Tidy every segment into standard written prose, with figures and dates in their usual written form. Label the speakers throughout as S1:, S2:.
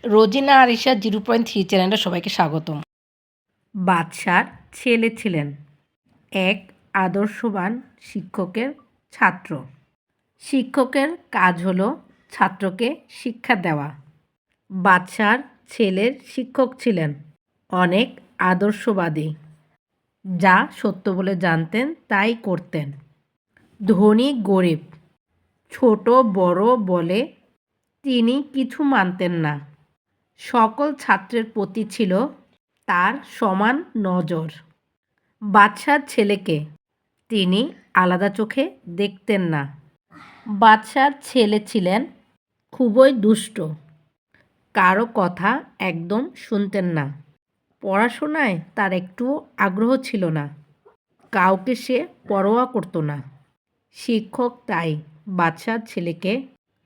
S1: রোজিনা আরিশা 0.3 চ্যানেলে সবাইকে স্বাগতম।
S2: বাদশার ছেলে ছিলেন এক আদর্শবান শিক্ষকের ছাত্র। শিক্ষকের কাজ হলো ছাত্রকে শিক্ষা দেওয়া। বাদশার ছেলের শিক্ষক ছিলেন অনেক আদর্শবাদী, যা সত্য বলে জানতেন তাই করতেন। ধনী গরিব, ছোট বড় বলে তিনি কিছু মানতেন না। সকল ছাত্রের প্রতি ছিল তার সমান নজর। বাদশার ছেলেকে তিনি আলাদা চোখে দেখতেন না। বাদশার ছেলে ছিলেন খুবই দুষ্ট, কারো কথা একদম শুনতেন না। পড়াশোনায় তার একটুও আগ্রহ ছিল না, কাউকে সে পরোয়া করত না। শিক্ষক তাই বাদশার ছেলেকে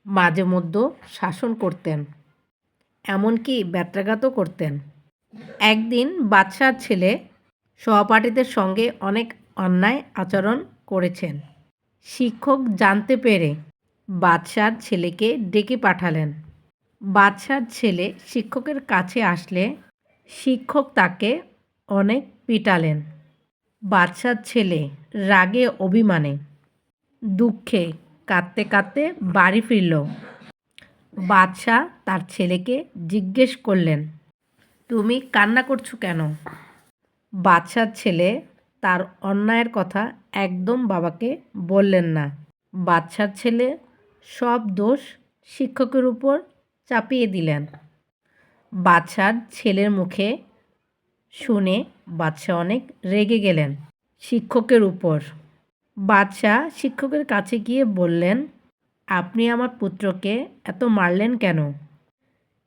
S2: মাঝে মধ্যে শাসন করতেন, এমনকি ব্যত্রাঘাতও করতেন। একদিন বাদশার ছেলে সহপাঠীদের সঙ্গে অনেক অন্যায় আচরণ করেছেন। শিক্ষক জানতে পেরে বাদশার ছেলেকে ডেকে পাঠালেন। বাদশার ছেলে শিক্ষকের কাছে আসলে শিক্ষক তাকে অনেক পিটালেন। বাদশার ছেলে রাগে অভিমানে দুঃখে কাঁদতে কাঁদতে বাড়ি ফিরল। বাদশাহ তার ছেলেকে জিজ্ঞেস করলেন, তুমি কান্না করছো কেন? বাদশার ছেলে তার অন্যায়ের কথা একদম বাবাকে বললেন না। বাদশার ছেলে সব দোষ শিক্ষকের উপর চাপিয়ে দিলেন। বাদশার ছেলের মুখে শুনে বাদশাহ অনেক রেগে গেলেন শিক্ষকের উপর। বাদশাহ শিক্ষকের কাছে গিয়ে বললেন, আপনি আমার পুত্রকে এত মারলেন কেন?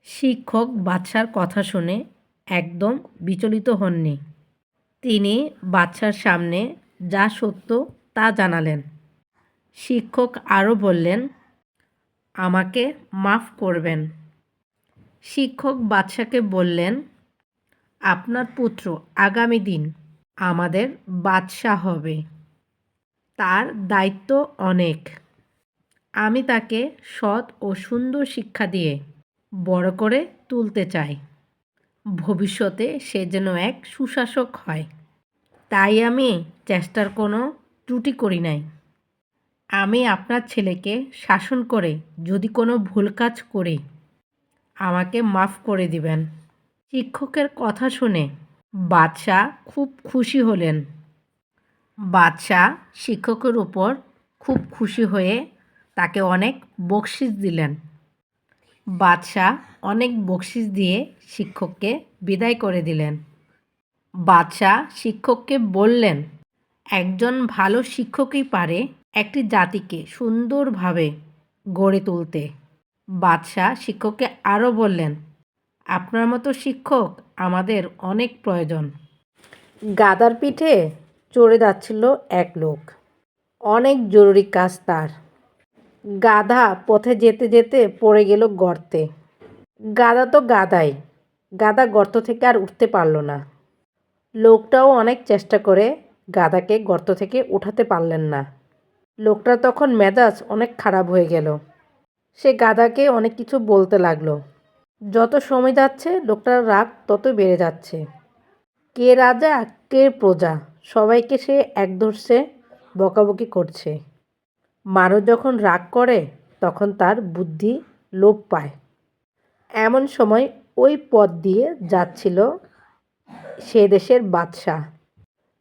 S2: শিক্ষক বাদশার কথা শুনে একদম বিচলিত হননি। তিনি বাদশার সামনে যা সত্য তা জানালেন। শিক্ষক আরও বললেন, আমাকে মাফ করবেন। শিক্ষক বাদশাকে বললেন, আপনার পুত্র আগামী দিন আমাদের বাদশাহ হবে। তার দায়িত্ব অনেক। আমি তাকে সৎ ও সুন্দর শিক্ষা দিয়ে বড় করে তুলতে চাই। ভবিষ্যতে সে যেন এক সুশাসক হয়। তাই আমি চেষ্টার কোনো ত্রুটি করি নাই। আমি আপনার ছেলেকে শাসন করে যদি কোনো ভুল কাজ করি, আমাকে মাফ করে দিবেন। শিক্ষকের কথা শুনে বাদশাহ খুব খুশি হলেন। বাদশাহ শিক্ষকের উপর খুব খুশি হয়ে তাকে অনেক বকশিশ দিলেন। বাদশাহ অনেক বকশিশ দিয়ে শিক্ষককে বিদায় করে দিলেন। বাদশাহ শিক্ষককে বললেন, একজন ভালো শিক্ষকই পারে একটি জাতিকে সুন্দরভাবে গড়ে তুলতে। বাদশাহ শিক্ষককে আরও বললেন, আপনার মতো শিক্ষক আমাদের অনেক প্রয়োজন। গাধার পিঠে চড়ে যাচ্ছিল এক লোক। অনেক জরুরি কাজ তার। গাধা পথে যেতে যেতে পড়ে গেল গর্তে। গাধা তো গাধাই, গাধা গর্ত থেকে আর উঠতে পারল না। লোকটাও অনেক চেষ্টা করে গাধাকে গর্ত থেকে উঠাতে পারলেন না। লোকটার তখন মেজাজ অনেক খারাপ হয়ে গেল। সে গাধাকে অনেক কিছু বলতে লাগলো। যত সময় যাচ্ছে লোকটার রাগ তত বেড়ে যাচ্ছে। কে রাজা কে প্রজা, সবাইকে সে একধরছে বকাবকি করছে। মানুষ যখন রাগ করে তখন তার বুদ্ধি লোপ পায়। এমন সময় ওই পথ দিয়ে যাচ্ছিল সে দেশের বাদশাহ।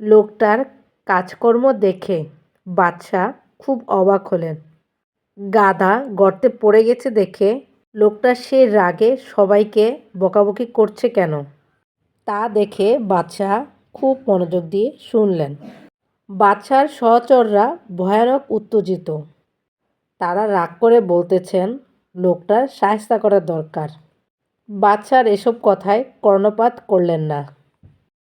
S2: লোকটার কাজকর্ম দেখে বাদশাহ খুব অবাক হলেন। গাধা গর্তে পড়ে গেছে দেখে লোকটা সে রাগে সবাইকে বকাবকি করছে কেন তা দেখে বাদশাহ খুব মনোযোগ দিয়ে শুনলেন। বাদশার সহচররা ভয়ানক উত্তেজিত। তারা রাগ করে বলতেছেন, লোকটার শায়েস্তা করা দরকার। বাদশার এসব কথায় কর্ণপাত করলেন না।